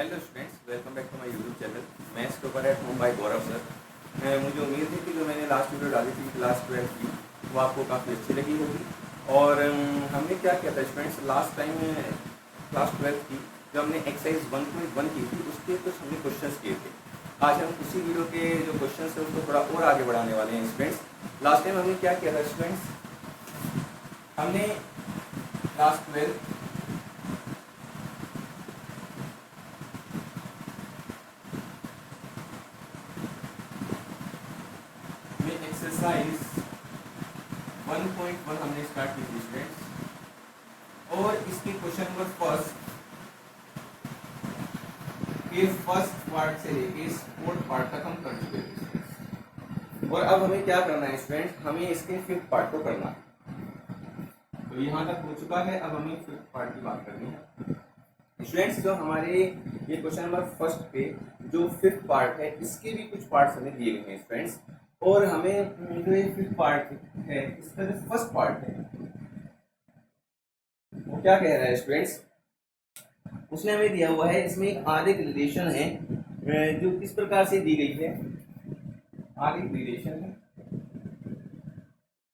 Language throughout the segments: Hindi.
Hello students, welcome back to my YouTube channel. मैं stopper at home by Gaurav sir. मुझे उम्मीद है कि जो मैंने लास्ट वीडियो डाली थी क्लास 12 की वो आपको काफ़ी अच्छी लगी होगी। और हमने क्या किया था स्टूडेंट्स, लास्ट टाइम क्लास 12 की जो हमने एक्सरसाइज 1.1 की थी उसके कुछ हमने क्वेश्चंस किए थे। आज हम उसी वीडियो के जो क्वेश्चंस है उसको थोड़ा और आगे बढ़ाने वाले हैं स्टूडेंट्स। लास्ट टाइम हमने क्या किया था स्टूडेंट्स, हमने क्लास 12 में एक्सरसाइज 1.1 हमने स्टार्ट की थी स्टूडेंट्स। और इसके क्वेश्चन नंबर फर्स्ट के फर्स्ट पार्ट से लेके इस फोर्थ पार्ट तक हम कर चुके थे। और अब हमें क्या करना है स्टूडेंट, हमें इसके फिफ्थ पार्ट को करना है। तो यहाँ तक हो चुका है, अब हमें फिफ्थ पार्ट की बात करनी है स्टूडेंट्स। जो हमारे ये क्वेश्चन नंबर फर्स्ट पे जो फिफ्थ पार्ट है इसके भी कुछ पार्ट्स हमें दिए गए हैं स्टूडेंट्स। और हमें जो ये फिफ्थ पार्ट है इसका जो फर्स्ट पार्ट है वो क्या कह रहा है स्टूडेंट्स, उसने हमें दिया हुआ है। इसमें एक आरेख रिलेशन है जो किस प्रकार से दी गई है। आरेख रिलेशन है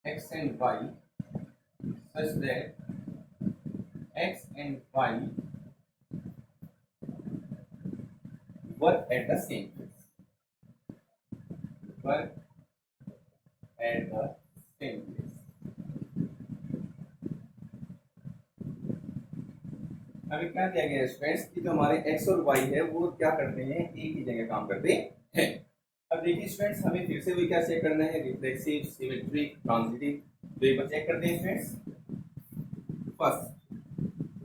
x and y such that x and y work at the same place, work at the same place. अभी क्या दिया गया है स्टूडेंट्स कि जो हमारे एक्स और वाई है वो क्या करते हैं, एक ही जगह काम करते हैं। अब देखिए स्टूडेंट्स, हमें फिर से वही क्या चेक करना है, रिफ्लेक्सिव, सिमेट्रिक, ट्रांजिटिव। तो एक बार चेक करते हैं स्टूडेंट्स। फर्स्ट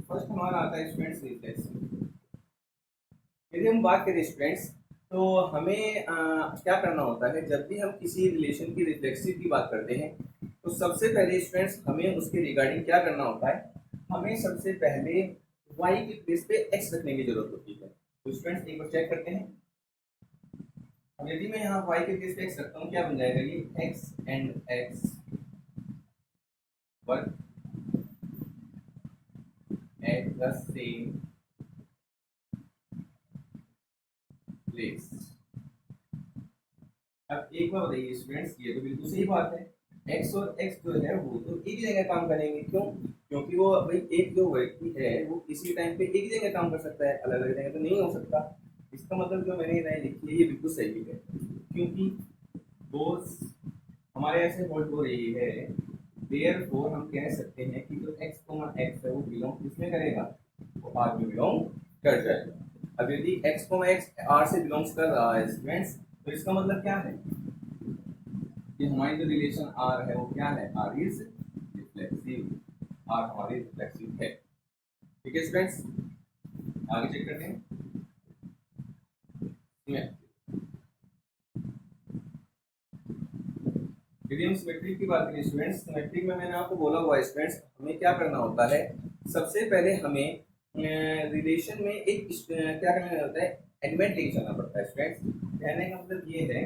फर्स्ट हमारा आता है स्टूडेंट्स रिफ्लेक्सिव। यदि हम बात करें स्टूडेंट्स तो हमें क्या करना होता है, जब भी हम किसी रिलेशन की रिफ्लेक्सिव की बात करते हैं तो सबसे पहले स्टूडेंट्स हमें उसके रिगार्डिंग क्या करना होता है, हमें सबसे पहले y के प्लेस पे x रखने की जरूरत होती है। तो स्टूडेंट्स एक बार चेक करते हैं। अब यदि मैं यहाँ y के प्लेस पे x रखता हूँ क्या बन जाएगा, ये x and x work at the same place. अब एक बार बताइए स्टूडेंट्स, ये तो बिल्कुल सही बात है। x और x जो है वो तो एक ही जगह काम करेंगे, क्यों? क्योंकि वो भाई एक जो व्यक्ति है वो किसी टाइम पे एक ही जगह काम कर सकता है, अलग अलग जगह तो नहीं हो सकता। इसका मतलब जो मैंने राय लिखी है ये बिल्कुल सही है, क्योंकि बोस हमारे ऐसे होल्ड हो रही है। देयरफॉर हम कह सकते हैं कि जो x, है वो बिलोंग किसमें करेगा, वो r में बिलोंग कर जाएगा। अब यदि x, r से बिलोंग्स कर रहा है स्टूडेंट्स, तो इसका मतलब क्या है कि हमारी जो रिलेशन r है वो क्या है, r इज रिफ्लेक्सिव, r हमारी रिफ्लेक्सिव है। ठीक है स्टूडेंट्स, आगे चेक करते हैं। यदि हम सिमेट्रिक की बात करें स्टूडेंट्स, सिमेट्रिक में मैंने आपको बोला हुआ है स्टूडेंट्स, हमें क्या करना होता है, सबसे पहले हमें रिलेशन में एक क्या करना होता है, एलिमेंट लेके चलना पड़ता है स्टूडेंट्स। कहने का मतलब ये है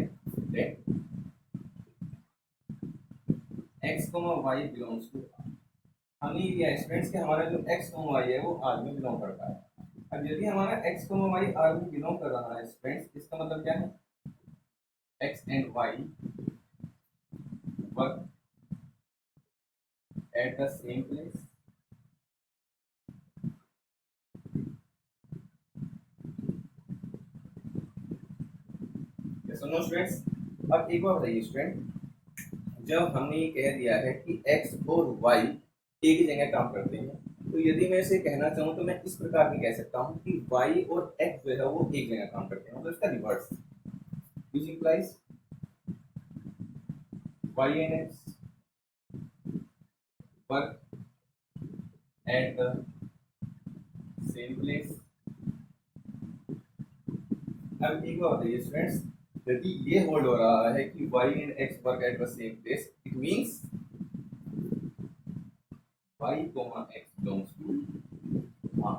x, y बिलोंग्स टू, हमने ये दिया स्टूडेंट्स कि हमारा जो x, y है वो r में बिलोंग करता है। अब यदि हमारा x, y r में बिलोंग कर रहा है स्टूडेंट्स, इसका मतलब क्या है, x and y work at the same place. सुनो स्टूडेंट्स, अब एक बार बताइए स्टूडेंट, जब हमने ये कह दिया है कि x और y एक ही जगह काम करते हैं, तो यदि मैं इसे कहना चाहूँ तो मैं इस प्रकार भी कह सकता हूँ कि y और x जो है वो एक जगह काम करते हैं, मतलब इसका reverse, which implies y and x work at the same place। अब एक बार बताइए स्टूडेंट्स, यदि ये होल्ड हो रहा है कि y and x work at the same place, it means y, x belongs to r।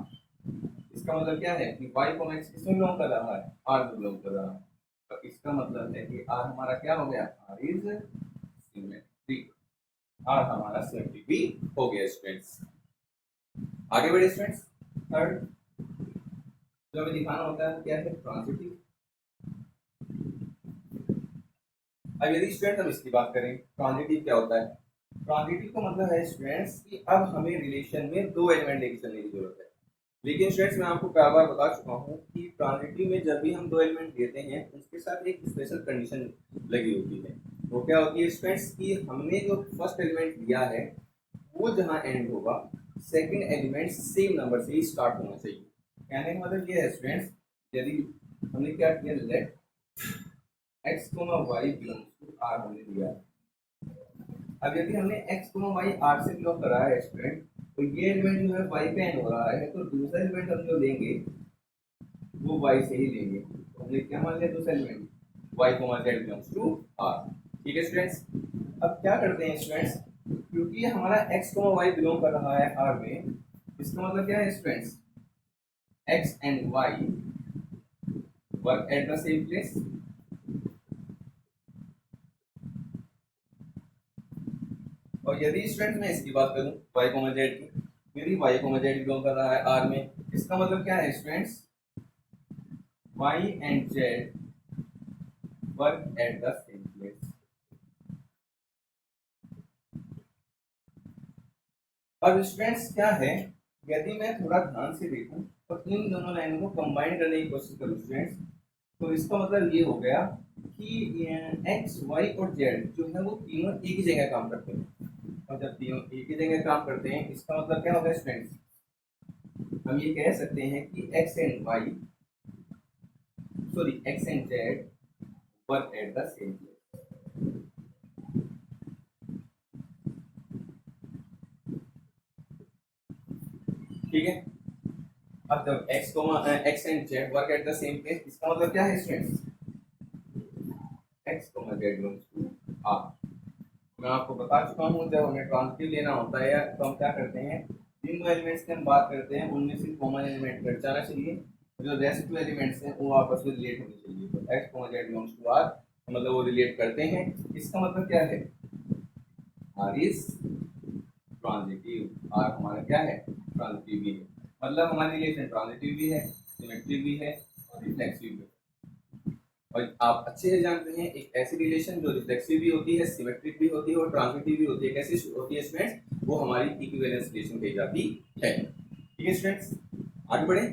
इसका मतलब क्या है कि y, x किसमें बिलोंग कर रहा है, r में बिलोंग कर रहा है। तो इसका मतलब है कि r हमारा क्या हो गया, r इज सिमेट्रिक, r हमारा सिमेट्रिक भी हो गया स्टूडेंट्स। आगे बढ़े स्टूडेंट्स, थर्ड जो हमें दिखाना होता है क्या है, ट्रांजिटिव। अब यदि स्टूडेंट हम इसकी बात करें, ट्रांजिटिव क्या होता है? ट्रांजिटिव का मतलब है स्टूडेंट्स कि अब हमें रिलेशन में दो एलिमेंट लेके चलने की जरूरत है। लेकिन स्टूडेंट्स मैं आपको कई बार बता चुका हूँ कि ट्रांजिटिव में जब भी हम दो एलिमेंट देते हैं उसके साथ एक स्पेशल कंडीशन लगी होती है। वो क्या होती है स्टूडेंट्स कि हमने जो फर्स्ट एलिमेंट लिया है वो जहाँ एंड होगा, सेकंड एलिमेंट सेम नंबर से ही स्टार्ट होना चाहिए। कहने का मतलब ये है स्टूडेंट्स, यदि हमने क्या किया, let x, y belongs to r हमने दिया। अब यदि हमने x, y r से बिलोंग करा है स्टूडेंट, तो ये एलिमेंट जो है y पे एंड हो रहा है, तो दूसरा एलिमेंट हम जो लेंगे वो y से ही लेंगे। तो हमने क्या मान लिया, दूसरा element y, z belongs to r। ठीक है स्टूडेंट्स। अब क्या करते हैं स्टूडेंट्स, क्योंकि हमारा x, y बिलोंग कर रहा है r में, इसका मतलब क्या है students, x and y work at the same place. और यदि स्टूडेंट मैं इसकी बात करूं y, z की, यदि y, z बिलोंग कर रहा है r में, इसका मतलब क्या है students, y and z work at the same place. अब स्टूडेंट्स क्या है, यदि मैं थोड़ा ध्यान से देखूं तो इन दोनों लाइनों को कंबाइन करने की कोशिश करूं स्टूडेंट्स, तो इसका मतलब ये हो गया कि x, y और z जो है वो तीनों एक ही जगह काम करते हैं। और जब तीनों एक ही जगह काम करते हैं इसका मतलब क्या होगा स्टूडेंट्स, हम ये कह सकते हैं कि x and y, sorry x and z work at the same place. ठीक है। अब जब x and z work at the same place, इसका मतलब क्या है students, x, z belongs to r। मैं आपको बता चुका हूँ जब हमें ट्रांजिटिव लेना होता है तो हम क्या करते हैं, जिन दो एलिमेंट्स की हम बात करते हैं उनमें से कॉमन एलिमेंट कट जाना चाहिए, जो रेस्ट टू एलिमेंट्स हैं वो आपस में रिलेट होने चाहिए। तो x, z belongs to r मतलब वो रिलेट करते हैं। इसका मतलब क्या है, r इज ट्रांजिटिव। r हमारा क्या है, ट्रांजिटिव भी है। मतलब हमारी रिलेशन ट्रांजिटिव भी है, सिमेट्रिक भी है और रिफ्लेक्सिव भी है। और आप अच्छे से जानते हैं एक ऐसी रिलेशन जो रिफ्लेक्सिव भी होती है, सिमेट्रिक भी होती है और ट्रांजिटिव भी होती है, कैसी होती है स्टूडेंट्स, वो हमारी इक्विवेलेंस रिलेशन कही जाती है। ठीक है स्टूडेंट्स, आगे बढ़े।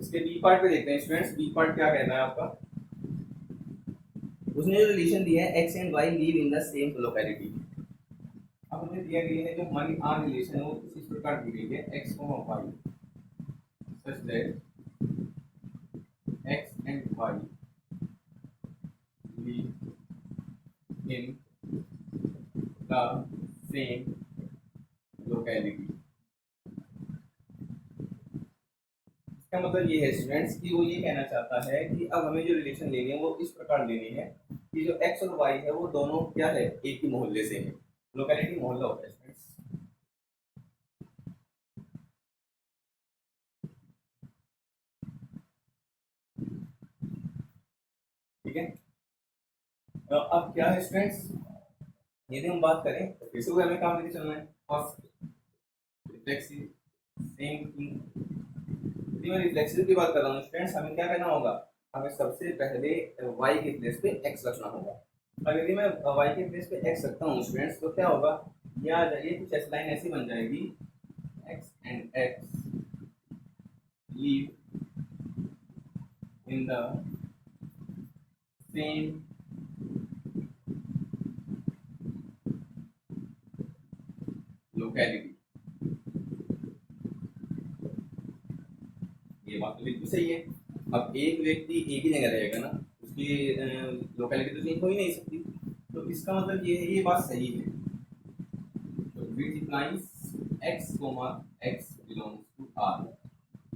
इसके बी पार्ट पे देखते हैं स्टूडेंट्स, बी पार्ट क्या कहना है आपका। उसने जो रिलेशन दिया है x and y live in the same locality. अब हमें दिया गया है जो हमारी आर रिलेशन है वो इस प्रकार दी गई है, x, y such that x and y live in the same locality। इसका मतलब ये है स्टूडेंट्स कि वो ये कहना चाहता है कि अब हमें जो रिलेशन लेनी है वो इस प्रकार लेनी है कि जो x और y है वो दोनों क्या है, एक ही मोहल्ले से है। लोकेलिटी मोहल्ला होता है स्टूडेंट्स। ठीक है। तो अब क्या है स्टूडेंट्स, यदि हम बात करें तो फिर से वो हमें काम लेके चलना है, फर्स्ट रिफ्लेक्सिव सेम थिंग। यदि मैं रिफ्लेक्सिव की बात कर रहा हूँ स्टूडेंट्स, हमें क्या करना होगा, हमें सबसे पहले y के प्लेस पे x रखना होगा। अब यदि मैं y के प्लेस पे x रखता हूँ स्टूडेंट्स तो क्या होगा, ये आ जाइए कुछ ऐसी लाइन ऐसी बन जाएगी, x and x live in the same locality। ये बात तो बिल्कुल सही है। अब एक व्यक्ति एक ही जगह रहेगा ना, उसकी लोकेलिटी तो चेंज हो ही नहीं सकती, तो इसका मतलब ये है, ये बात सही है। तो which implies x, x belongs to r।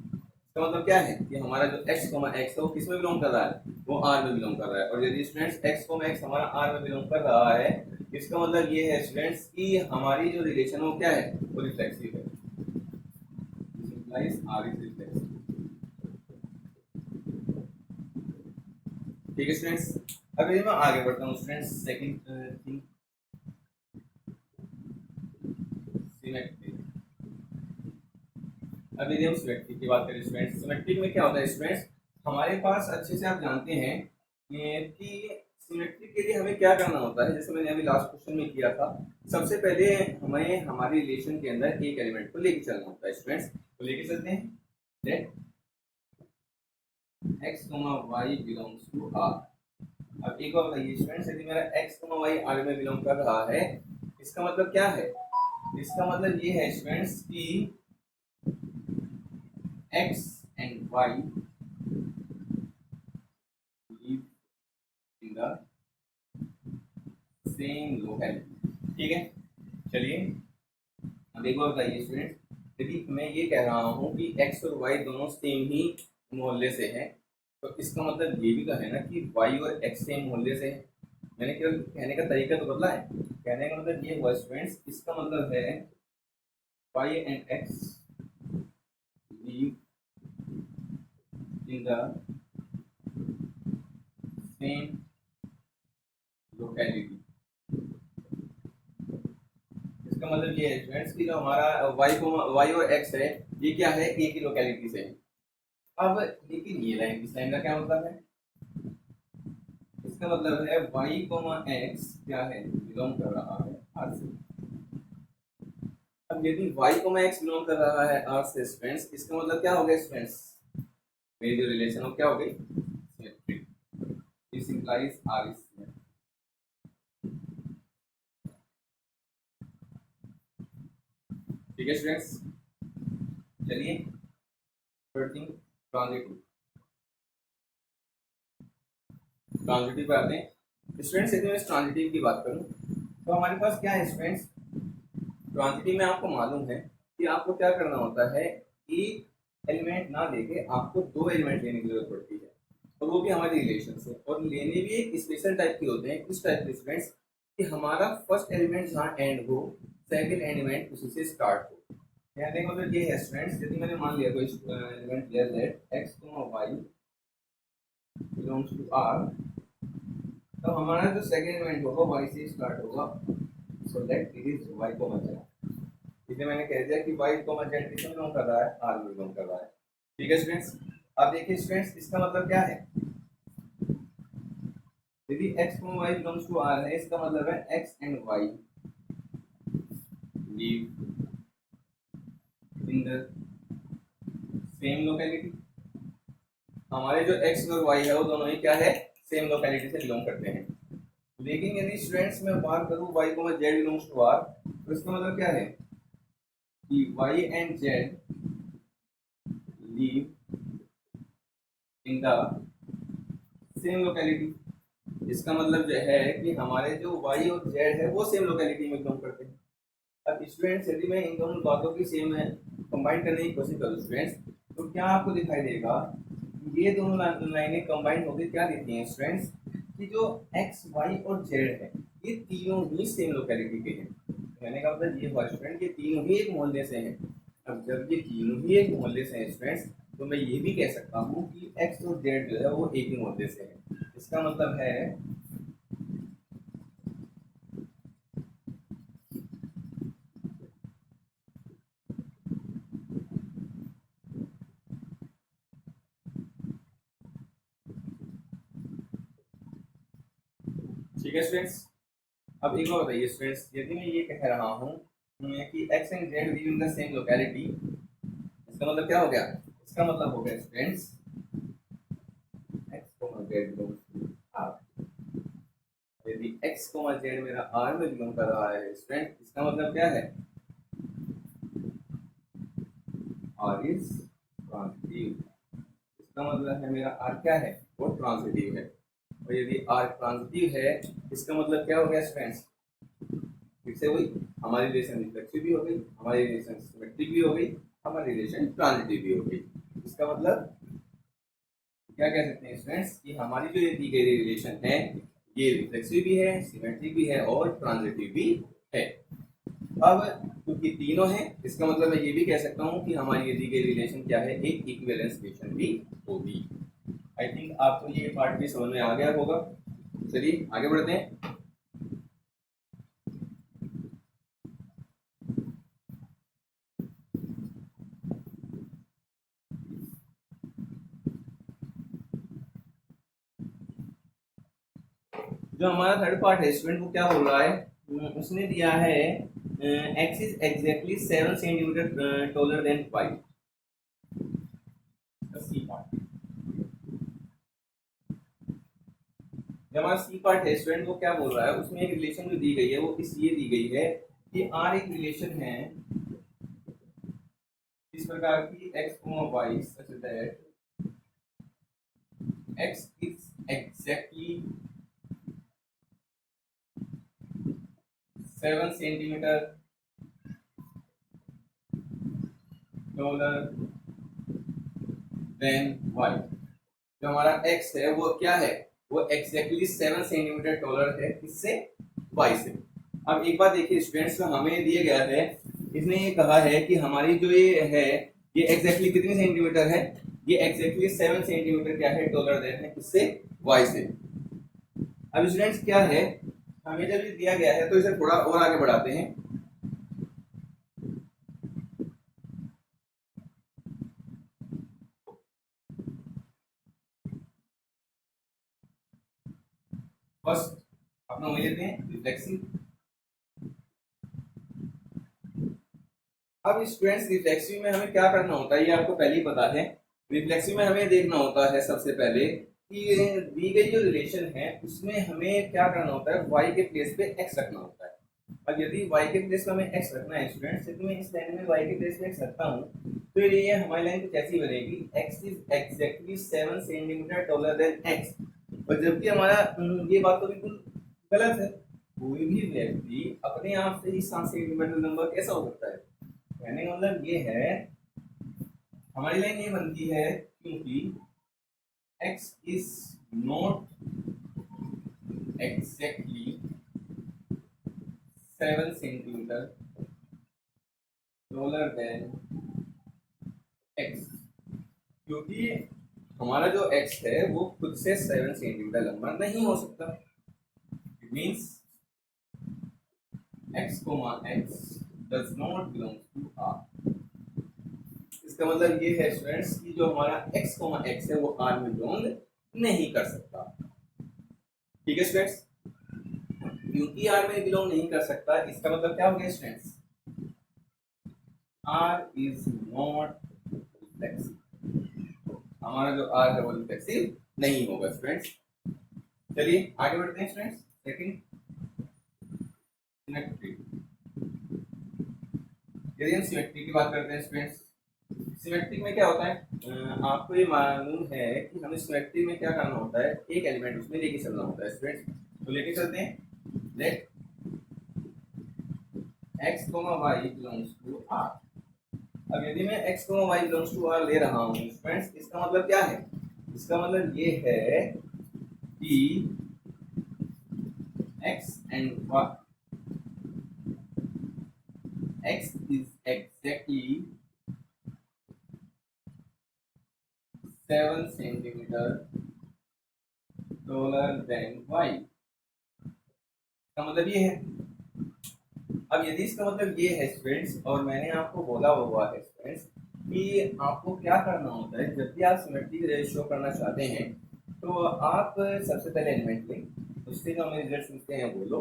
इसका मतलब क्या है कि हमारा जो x, x है वो किस में बिलोंग कर रहा है, वो आर में बिलोंग कर रहा है। और यदि स्टूडेंट्स एक्स को एक्स हमारा आर में बिलोंग कर रहा है, इसका मतलब ये है स्टूडेंट्स कि हमारी जो रिलेशन है वो क्या है, वो रिफ्लेक्सिव है। R is reflexive. ठीक है स्टूडेंट्स, अब यदि मैं आगे बढ़ता हूँ स्टूडेंट्स, सेकंड थिंग सिमेट्री। अब यदि हम सिमेट्री की बात करें स्टूडेंट्स, सिमेट्री में क्या होता है स्टूडेंट्स, हमारे पास अच्छे से आप जानते हैं कि सिमेट्री के लिए हमें क्या करना होता है। जैसे मैंने अभी लास्ट क्वेश्चन में किया था, सबसे पहले हमें हमारे रिलेशन के अंदर एक एलिमेंट को लेके चलना होता है स्टूडेंट्स। तो लेके चलते हैं, let x, y belongs to r। अब एक और बताइए स्टूडेंट्स, यदि मेरा x, y r में बिलोंग कर रहा है, इसका मतलब क्या है, इसका मतलब ये है स्टूडेंट्स कि x and y live in the same locality। ठीक है, चलिए अब एक और बताइए स्टूडेंट, यदि मैं ये कह रहा हूँ कि x और y दोनों सेम ही मोहल्ले से हैं, तो इसका मतलब ये भी तो है ना कि y और x सेम मोहल्ले से हैं। मैंने केवल कहने का तरीका तो बदला है, कहने का मतलब ये हुआ स्टूडेंट्स, इसका मतलब है y and x live in the same locality। इसका मतलब ये है स्टूडेंट्स कि जो हमारा y और x है, ये क्या है, एक ही लोकेलिटी से है। अब लेकिन ये लाइन, इस लाइन का क्या मतलब है, इसका मतलब है y, x क्या है, बिलोंग कर रहा है r से। अब यदि y, x बिलोंग कर रहा है r से स्टूडेंट्स, इसका मतलब क्या हो गया स्टूडेंट्स, मेरी जो रिलेशन हो क्या हो गई, symmetric. This implies r is symmetric. ठीक है स्टूडेंट्स, चलिए ट्रांजिटिव ट्रांजिटिव पे आते हैं स्टूडेंट्स। यदि मैं इस ट्रांजिटिव की बात करूं तो हमारे पास क्या है स्टूडेंट्स, ट्रांजिटिव में आपको मालूम है कि आपको क्या करना होता है, एक एलिमेंट ना लेके आपको दो एलिमेंट लेने की जरूरत पड़ती है, और वो भी हमारे रिलेशन से, और लेने भी एक स्पेशल टाइप के होते हैं। किस टाइप के स्टूडेंट्स, कि हमारा फर्स्ट एलिमेंट जहाँ एंड हो, सेकंड एलिमेंट उसी से स्टार्ट हो। कहने का मतलब ये है स्टूडेंट्स, यदि मैंने मान लिया कोई एलिमेंट लिया let x, y belongs to r, तो हमारा जो सेकंड एलिमेंट होगा y से स्टार्ट होगा, so that it is y को z। इसे मैंने कह दिया कि y को z किसमें बिलोंग कर रहा है, r में बिलोंग कर रहा है। ठीक है स्टूडेंट्स, अब देखिए स्टूडेंट्स, इसका मतलब क्या है, यदि x, y belongs to r है, इसका मतलब है x and y live in the same locality। हमारे जो x और y है वो दोनों ही क्या है, सेम लोकेलिटी से बिलोंग करते हैं। लेकिन यदि स्टूडेंट्स मैं बात करूं y को z बिलोंग्स टू r, तो इसका मतलब क्या है कि y and z live in the same locality। इसका मतलब जो है कि हमारे जो y और z है वो सेम लोकेलिटी में बिलोंग करते हैं। अब स्टूडेंट्स यदि मैं इन दोनों बातों की सेम है कंबाइन करने की कोशिश करूं स्टूडेंट्स, तो क्या आपको दिखाई देगा, ये दोनों लाइनें कंबाइन होकर क्या देती हैं स्टूडेंट्स, कि जो x, y और z है ये तीनों ही सेम लोकेलिटी के हैं। कहने का मतलब ये हुआ स्टूडेंट, ये तीनों ही एक मोहल्ले से हैं। अब जब ये तीनों ही एक मोहल्ले से हैं स्टूडेंट्स, तो मैं ये भी कह सकता हूँ कि x और z जो है वो एक ही मोहल्ले से है। इसका मतलब है ठीक है स्टूडेंट्स। अब एक और बताइए स्टूडेंट्स, यदि मैं ये कह रहा हूँ कि x and z live in the same locality, इसका मतलब क्या हो गया, इसका मतलब हो गया students x, z belongs to r। यदि x, z मेरा r में बिलोंग कर रहा है स्टूडेंट, इसका मतलब क्या है, r इज ट्रांजिटिव। इसका मतलब है मेरा r क्या है, वो ट्रांजिटिव है। और यदि r ट्रांजिटिव है, इसका मतलब क्या हो गया स्टूडेंट्स, फिर से वही, हमारी रिलेशन रिफ्लेक्सिव भी हो गई, हमारी रिलेशन सिमेट्रिक भी हो गई, हमारी रिलेशन ट्रांजिटिव भी हो गई। इसका मतलब क्या कह सकते हैं स्टूडेंट्स कि हमारी जो ये दी गई रिलेशन है ये रिफ्लेक्सिव भी है, सिमेट्रिक भी है और ट्रांजिटिव भी है। अब क्योंकि तीनों है इसका मतलब मैं ये भी कह सकता हूँ कि हमारी ये दी गई रिलेशन क्या है, एक इक्विवेलेंस रिलेशन भी होगी। आई थिंक आपको ये पार्ट भी समझ में आ गया होगा। चलिए आगे बढ़ते हैं। जो हमारा थर्ड पार्ट है स्टूडेंट वो क्या बोल रहा है, उसने दिया है x is exactly 7 centimetre taller than y. C part, जो हमारा सी पार्ट है स्टूडेंट वो क्या बोल रहा है, उसमें एक रिलेशन जो दी गई है वो इस ये दी गई है कि आर एक रिलेशन है इस प्रकार की x y such that x is exactly 7 centimetre taller than y. जो हमारा x है वो क्या है, वो एग्जैक्टली 7 सेंटीमीटर डॉलर है किससे, y से। अब एक बात देखिए स्टूडेंट्स, जो हमें दिया गया है इसने ये कहा है कि हमारी जो ये है ये एग्जैक्टली कितनी सेंटीमीटर है, ये एग्जैक्टली 7 सेंटीमीटर क्या है डॉलर देन है किससे, y से। अब स्टूडेंट्स क्या है, हमें जब ये दिया गया है तो इसे थोड़ा और आगे बढ़ाते हैं। फर्स्ट अपना वही लेते हैं रिफ्लेक्सिव। अब स्टूडेंट्स रिफ्लेक्सिव में हमें क्या करना होता है ये आपको पहले ही पता है। रिफ्लेक्सिव में हमें देखना होता है सबसे पहले कि दी गई जो रिलेशन है उसमें हमें क्या करना होता है, y के प्लेस पे x रखना होता है। अब यदि y के प्लेस पे हमें x रखना है स्टूडेंट्स, यदि मैं इस लाइन में y के प्लेस पे x रखता हूँ तो ये हमारी लाइन कुछ ऐसी बनेगी, x is exactly 7 centimetre taller then x। और जबकि हमारा ये बात तो बिल्कुल गलत है, कोई भी व्यक्ति अपने आप से ही 7 सेंटीमीटर नंबर कैसा हो सकता है। कहने का मतलब ये है हमारी लाइन ये बनती है क्योंकि x is not exactly 7 centimetre taller than x, क्योंकि हमारा जो x है वो खुद से 7 सेंटीमीटर लंबा नहीं हो सकता। It means x, x does not belong to R। इसका मतलब ये है स्टूडेंट्स कि जो हमारा x, x है वो R में बिलोंग नहीं कर सकता। ठीक है स्टूडेंट्स, क्योंकि R में बिलोंग नहीं कर सकता इसका मतलब क्या हो गया students, R is not reflexive। हमारा जो R है वो रिफ्लेक्सिव नहीं होगा स्टूडेंट्स। चलिए आगे बढ़ते हैं स्टूडेंट्स। सेकंड सिमेट्री, यदि हम सिमेट्री की बात करते हैं स्टूडेंट्स, सिमेट्रिक में क्या होता है, आपको ये मालूम है कि हमें सिमेट्रिक में क्या करना होता है, एक एलिमेंट उसमें लेके चलना होता है स्टूडेंट्स। तो लेके चलते हैं, let x, y belongs to R। अब यदि मैं x, y belongs to R ले रहा हूँ फ्रेंड्स, इसका मतलब क्या है, इसका मतलब ये है कि x and y, x is exactly 7 centimetre taller than y। इसका मतलब ये है। अब यदि इसका मतलब ये है स्टूडेंट्स, और मैंने आपको बोला हुआ है स्टूडेंट्स कि आपको क्या करना होता है जब भी आप सिमेट्री शो करना चाहते हैं तो आप सबसे पहले एलिमेंट लें, उससे जो हमें रिजल्ट मिलते हैं वो लो,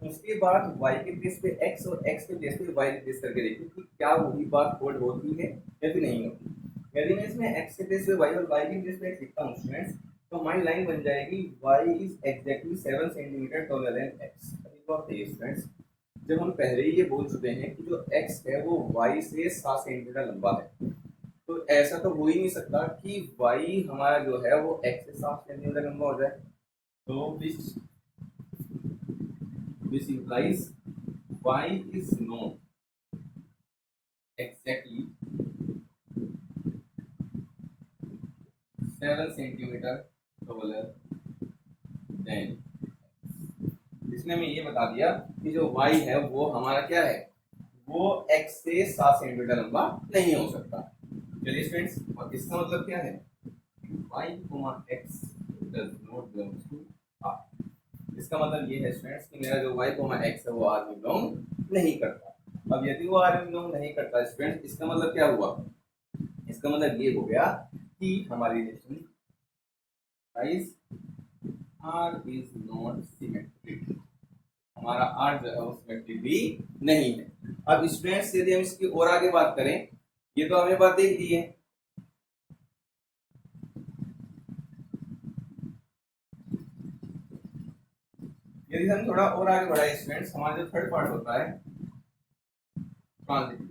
उसके बाद y के प्लेस पे x और x के प्लेस पे y रिप्लेस करके देखिए कि क्या वही बात होल्ड होती है या फिर नहीं होती। यदि मैं इसमें x के प्लेस पे y और y के प्लेस पे x लिखता हूँ स्टूडेंट्स तो हमारी लाइन बन जाएगी y is exactly 7 centimetre taller then x। Students जब हम पहले ही ये बोल चुके हैं कि जो x है वो y से 7 सेंटीमीटर लंबा है, तो ऐसा तो हो ही नहीं सकता कि y हमारा जो है वो x से 7 सेंटीमीटर लंबा हो जाए। तो which implies y is not exactly 7 centimetre taller then, इसमें मैं ये बता दिया कि जो y है वो हमारा क्या है, वो x से 7 सेंटीमीटर लंबा नहीं हो सकता। चलिए स्टूडेंट्स, और इसका मतलब क्या है, y, x does not belong to r। इसका मतलब ये है स्टूडेंट्स कि मेरा जो y, x है वो r में बिलोंग नहीं करता। अब यदि वो r में बिलोंग नहीं करता स्टूडेंट्स, इसका मतलब क्या हुआ, इसका मतलब ये हो गया कि हमारी relation guys r is not symmetric, हमारा r जो है वो सिमेट्रिक भी नहीं है। अब स्टूडेंट्स यदि हम इसकी और आगे बात करें, ये तो हमें बात देख दी है, यदि हम थोड़ा और आगे बढ़ाए स्टूडेंट्स, हमारा जो थर्ड पार्ट होता है ट्रांजिटिव,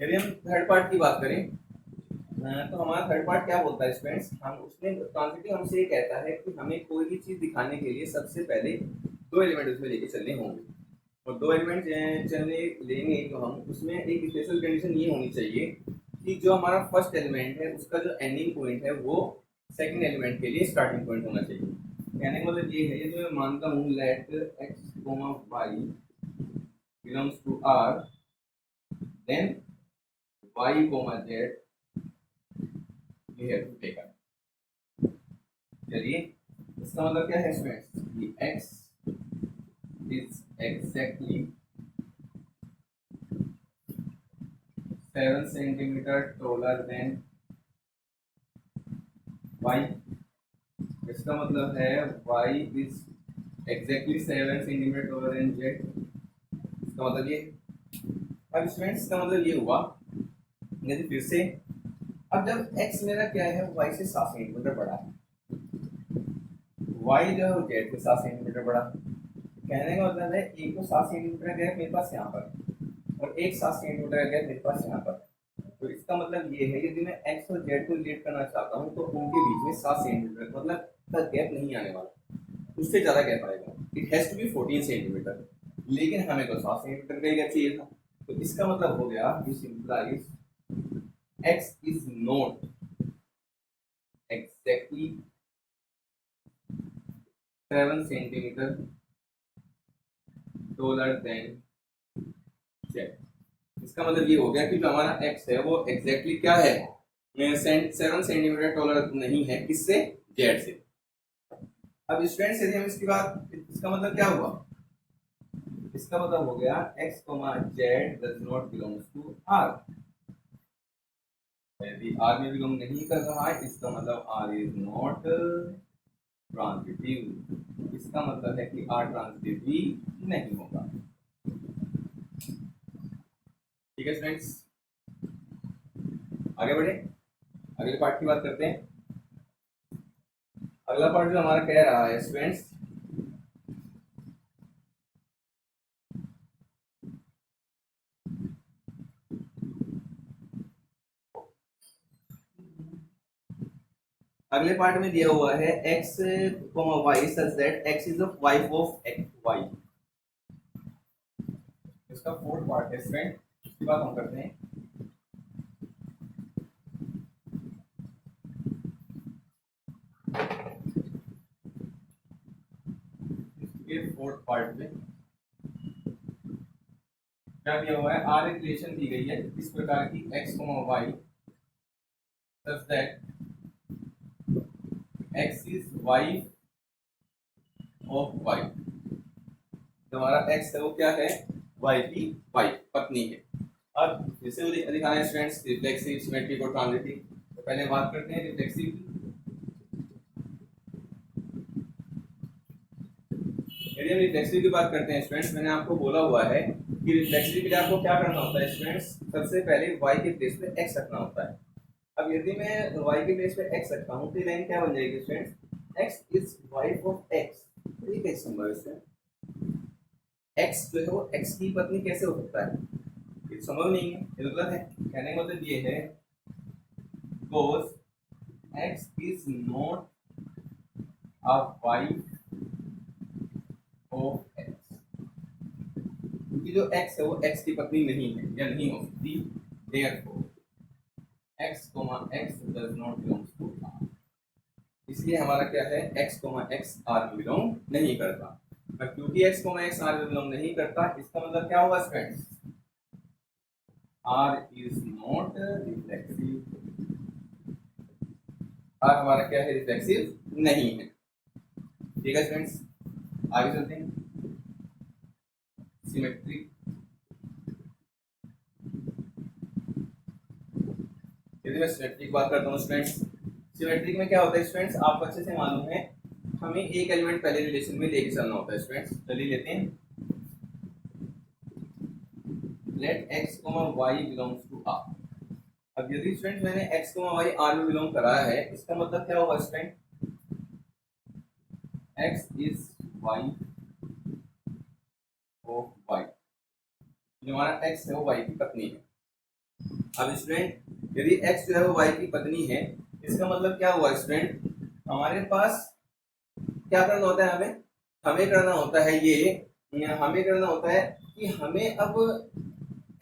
यदि हम थर्ड पार्ट की बात करें तो हमारा थर्ड पार्ट क्या बोलता है स्टूडेंट्स, हम उसमें ट्रांजिटिव हमसे ये कहता है कि हमें कोई भी चीज दिखाने के लिए सबसे पहले दो एलिमेंट उसमें लेके चलने होंगे, और दो एलिमेंट चलने लेंगे तो हम उसमें एक स्पेशल कंडीशन ये होनी चाहिए कि जो हमारा फर्स्ट एलिमेंट है उसका जो एंडिंग पॉइंट है वो सेकंड एलिमेंट के लिए स्टार्टिंग पॉइंट होना चाहिए। कहने का मतलब ये है, यदि मैं मानता हूँ late x, y belongs to R, then y, z we have to take up। चलिए, इसका मतलब क्या है स्टूडेंट्स कि x is exactly 7 centimetre taller than y, इसका मतलब है y is exactly 7 centimetre taller than z, इसका मतलब ये। अब स्टूडेंट्स इसका मतलब ये हुआ, यदि फिर से, अब जब x मेरा क्या है y से 7 सेंटीमीटर बड़ा है, y जो है वो z से 7 सेंटीमीटर बड़ा, कहने का मतलब है एक तो 7 सेंटीमीटर गैप मेरे पास यहाँ पर और एक 7 सेंटीमीटर गैप मेरे पास यहाँ पर, तो इसका मतलब ये है यदि मैं x और z को रिलेट करना चाहता हूँ तो उनके बीच में 7 सेंटीमीटर मतलब का गैप नहीं आने वाला, उससे ज़्यादा गैप आएगा, it has to be 14 centimetre, लेकिन हमें तो 7 सेंटीमीटर का ही गैप चाहिए था। तो इसका मतलब हो गया this implies x is not exactly 7 centimetre taller than z। इसका मतलब ये हो गया कि जो हमारा x है वो एग्जैक्टली क्या है, 7 सेंटीमीटर टॉलर नहीं है, किससे, z से। अब स्टूडेंट्स यदि हम इसकी बात, इसका मतलब क्या हुआ, इसका मतलब हो गया x, z does not belongs to r, यदि r में बिलोंग नहीं कर रहा है इसका मतलब r is not ट्रांजिटिव, इसका मतलब है कि r ट्रांजिटिव भी नहीं होगा। ठीक है स्टूडेंट्स, आगे बढ़े, अगले पार्ट की बात करते हैं। अगला पार्ट जो हमारा कह रहा है स्टूडेंट्स, अगले पार्ट में दिया हुआ है x, y such that x is the wife of y, इसका फोर्थ पार्ट है स्टूडेंट, इसकी बात हम करते हैं। इसके फोर्थ पार्ट में क्या दिया हुआ है, आर एक रिलेशन दी गई है इस प्रकार की x, y such that x is wife of y, जो हमारा x है वो क्या है, y की वाइफ, पत्नी है। अब फिर से दिखाना है स्टूडेंट्स रिफ्लेक्सिव, सिमेट्रिक और ट्रांजिटिव, तो पहले बात करते हैं रिफ्लेक्सिव की। यदि हम रिफ्लेक्सिव की बात करते हैं स्टूडेंट्स, मैंने आपको बोला हुआ है कि रिफ्लेक्सिव के लिए आपको क्या करना होता है स्टूडेंट्स, सबसे पहले y के प्लेस पे x रखना होता है। अब यदि मैं y के प्लेस पे x रखता हूँ तो लाइन क्या बन जाएगी students, x is wife of x, ये कैसे संभव है स्टूडेंट, x जो है वो x की पत्नी कैसे हो सकता है, ये संभव नहीं है, ये गलत है। कहने का मतलब ये है because x is not a wife of x, क्योंकि जो x है वो x की पत्नी नहीं है या नहीं हो सकती, therefore x, x does not belongs to R। इसलिए हमारा क्या है, x, x R में बिलोंग नहीं करता। और क्योंकि x, x R में बिलोंग नहीं करता, इसका मतलब क्या होगा friends, R is not reflexive. R हमारा क्या है, रिफ्लेक्सिव नहीं है। ठीक है फ्रेंड्स, आगे चलते हैं। सिमेट्रिक, यदि मैं सिमेट्रिक बात करता हूँ स्टूडेंट्स, सिमेट्रिक में क्या होता है स्टूडेंट्स, आपको अच्छे से मालूम है, हमें एक एलिमेंट पहले रिलेशन में लेके चलना होता है स्टूडेंट्स। चलिए लेते हैं, let x, y belongs to R। अब यदि स्टूडेंट मैंने x, y R में बिलोंग कराया है, इसका मतलब क्या होगा student, x is y of y, जो हमारा x है वो y की पत्नी है। अब स्टूडेंट यदि x जो है वो y की पत्नी है, इसका मतलब क्या हुआ स्टूडेंट, हमारे पास क्या करना होता है, हमें करना होता है ये, हमें करना होता है कि हमें अब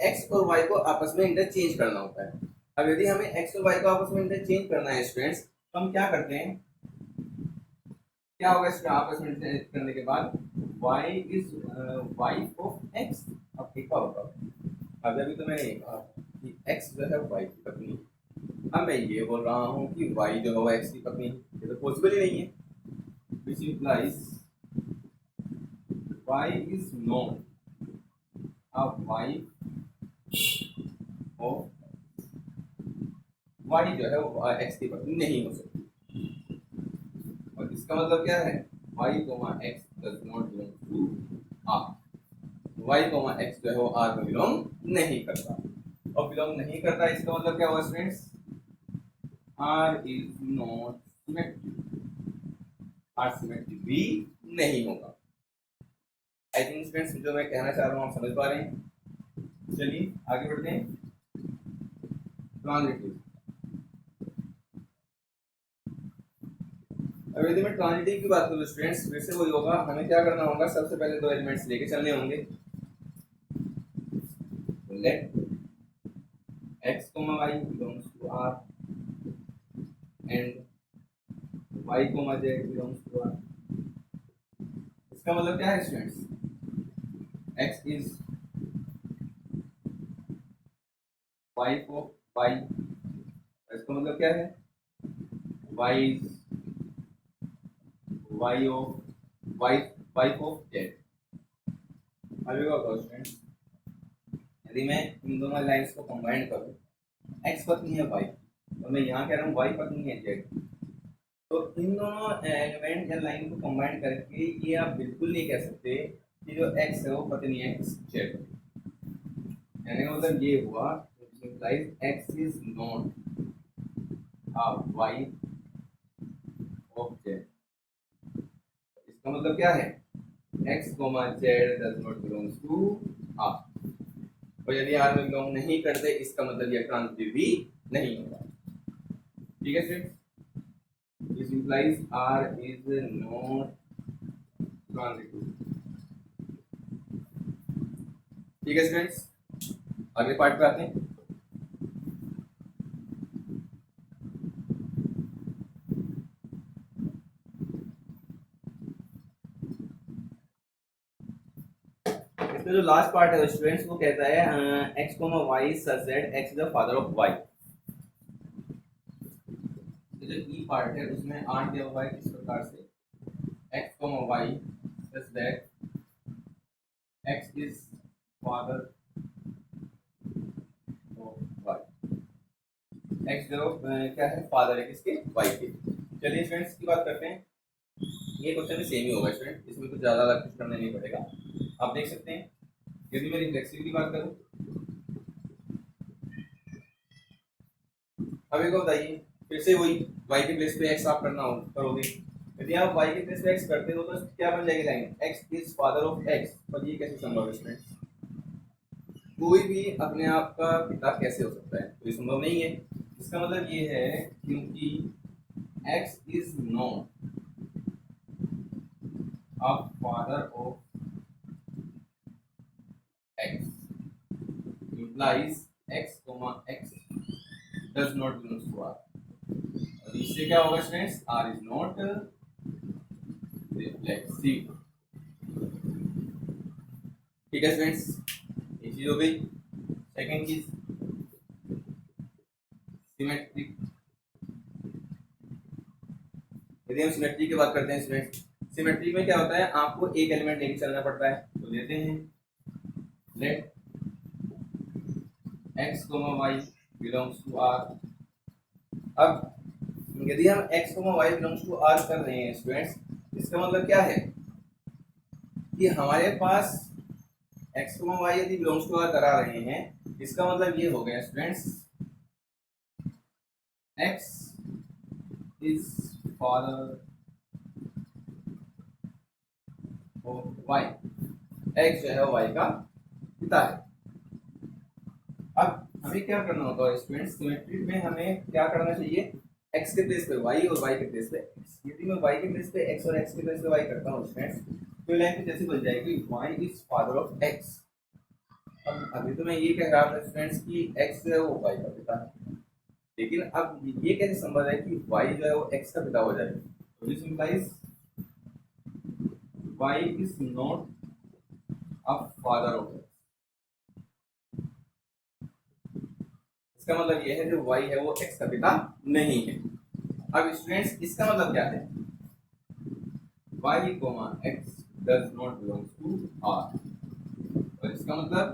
x और y को आपस में इंटरचेंज करना होता है। अब यदि हमें x और y को आपस में इंटरचेंज करना है स्टूडेंट्स, तो हम क्या करते हैं, क्या होगा इसमें आपस में इंटरचेंज करने के बाद, y is wife of x। अब ठीक होगा, अब अभी तो मैंने ये कहा कि x जो है y की पत्नी, अब मैं ये बोल रहा हूँ कि y जो है वो x की पत्नी, ये तो पॉसिबल ही नहीं है, which implies y is not a wife of, y जो है वो x की पत्नी नहीं हो सकती। और इसका मतलब क्या है, y, x does not belong to R। y, x जो है वो R में बिलोंग नहीं करता, और बिलोंग नहीं करता इसका मतलब क्या हुआ students, R is not symmetric, R symmetric भी नहीं होगा। आई थिंक स्टूडेंट्स जो मैं कहना चाह रहा हूँ आप समझ पा रहे हैं। चलिए आगे बढ़ते हैं। ट्रांजिटिव, अब यदि मैं ट्रांजिटिव की बात करूँ स्टूडेंट्स, फिर से वही होगा, हमें क्या करना होगा, सबसे पहले दो एलिमेंट्स लेके चलने होंगे। Let x, y belongs to R and y, z belongs to R। इसका मतलब क्या है students, x is wife of y, इसका मतलब क्या है, y is y of wife of z। अभी क्या होगा स्टूडेंट्स, यदि मैं इन दोनों लाइंस को कंबाइन करूं, x पत्नी है y और मैं यहाँ कह रहा हूँ y पत्नी है z, तो इन दोनों एलिमेंट या लाइन को कंबाइन करके ये आप बिल्कुल नहीं कह सकते कि जो x है वो पत्नी है z। यानी मतलब ये हुआ, implies x is not a wife of z। इसका मतलब क्या है, x, z does not belongs to R। और यदि R में बिलोंग नहीं करते, इसका मतलब ये ट्रांजिटिव भी नहीं होगा। ठीक है friends, this implies R is not transitive। ठीक है स्टूडेंट्स, अगले पार्ट पे आते हैं। इसमें जो लास्ट पार्ट है स्टूडेंट्स, वो कहता है x, y such that x is the father of y। जो ई पार्ट है उसमें r दिया हुआ है किस प्रकार से, x, y such that x is father of y। x जो क्या है, फादर है किसके, y के। चलिए स्टूडेंट्स की बात करते हैं। ये क्वेश्चन भी सेम ही होगा स्टूडेंट, इसमें कुछ ज़्यादा अलग कुछ करना नहीं पड़ेगा। आप देख सकते हैं, यदि मैं रिफ्लेक्सिव की बात करूँ, अभी को बताइए, फिर से वही y के प्लेस पे x आप करना हो करोगे। यदि आप y के प्लेस पे x करते हो तो क्या बन जाएगी line, x is father of x। और ये कैसे संभव है स्टूडेंट, कोई भी अपने आप का पिता कैसे हो सकता है, तो ये संभव नहीं है। इसका मतलब ये है क्योंकि x is not a father of x, implies x, x does not belongs to R. और इससे क्या होगा students, R is not reflexive. ठीक है स्टूडेंट्स, ये चीज हो गई। सेकेंड चीज सिमेट्री। यदि हम सिमेट्री की बात करते हैं स्टूडेंट्स, सिमेट्री में क्या होता है, आपको एक एलिमेंट लेके चलना पड़ता है। तो लेते हैं let x, y belongs to r। अब यदि हम x, y belongs to r कर रहे हैं स्टूडेंट्स, इसका मतलब क्या है कि हमारे पास x, y यदि बिलोंग्स टू r करा रहे हैं, इसका मतलब ये हो गया students x is father of y। x जो है y का पिता है। अब हमें क्या करना होगा स्टूडेंट्स, सिमेट्री में हमें क्या करना चाहिए, x के प्लेस पे y और y के प्लेस पे x। यदि मैं y के प्लेस पे x और x के प्लेस पे y करता हूँ स्टूडेंट्स, तो लाइन जैसे बन जाएगी y is father of x। अब अभी तो मैं ये कह रहा था स्टूडेंट्स कि x जो है वो y का पिता है, लेकिन अब ये कैसे संभव है कि y जो है वो x का पिता हो जाए। तो this implies y is not a father of x। इसका मतलब ये है जो y है वो x का पिता नहीं है। अब स्टूडेंट्स इसका मतलब क्या है, y, x does not belong to R। और इसका मतलब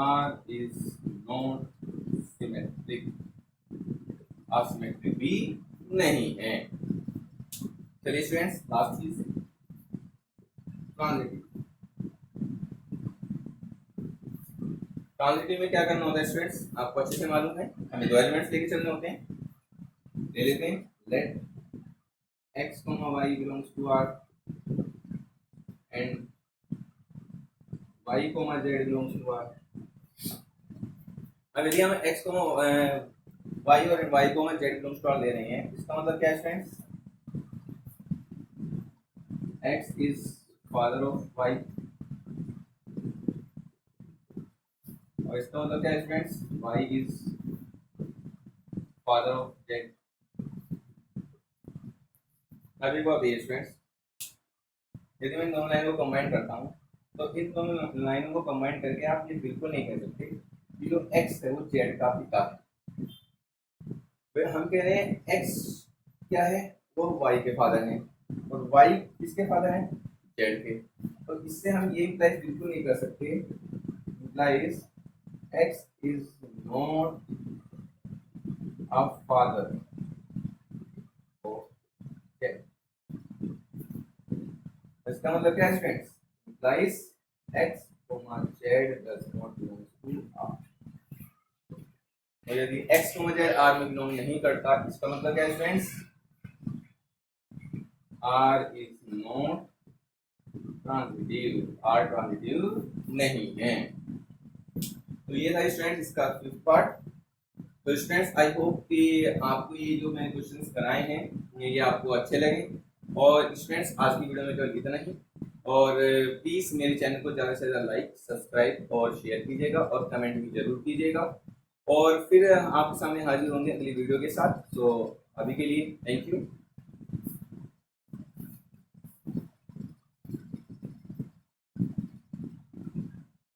R is not symmetric, asymmetric भी नहीं है। चलिए स्टूडेंट्स लास्ट चीज ट्रांजिटिव। ट्रांजिटिव में क्या करना होता है स्टूडेंट्स, आपको अच्छे से मालूम है, हमें दो एलिमेंट्स लेके चलने होते हैं। ले लेते हैं let x, y belongs to R and y, z belongs to R। अब यदि हम x, y और y, z belongs to R ले रहे हैं, इसका मतलब क्या है students, x is father of y। और इसका मतलब क्या है students, y is father of z। अभी को अभी स्टूडेंट्स, यदि मैं दोनों लाइन को कंबाइन करता हूँ, तो इन दोनों लाइनों को कंबाइन करके आप ये बिल्कुल नहीं कह सकते कि जो x है वो z का पिता है। फिर हम कह रहे हैं x क्या है, वो y के फादर हैं, और y किसके फादर हैं, z के। तो इससे हम ये इम्प्लाइज बिल्कुल नहीं कर सकते, implies x is not a father of z। इसका मतलब क्या है students, implies x, z does not belong to R। और यदि x, z R में बिलोंग नहीं करता, इसका मतलब क्या है students, R is not transitive, R transitive नहीं है। तो ये था स्टूडेंट्स इसका फिफ्थ पार्ट। तो स्टूडेंट्स आई होप कि आपको ये जो मैंने क्वेश्चंस कराए हैं ये आपको अच्छे लगे। और स्टूडेंट्स आज की वीडियो में केवल इतना ही। और प्लीज़ मेरे चैनल को ज़्यादा से ज़्यादा लाइक, सब्सक्राइब और शेयर कीजिएगा और कमेंट भी जरूर कीजिएगा। और फिर आपके सामने हाजिर होंगे अगली वीडियो के साथ। तो अभी के लिए थैंक यू।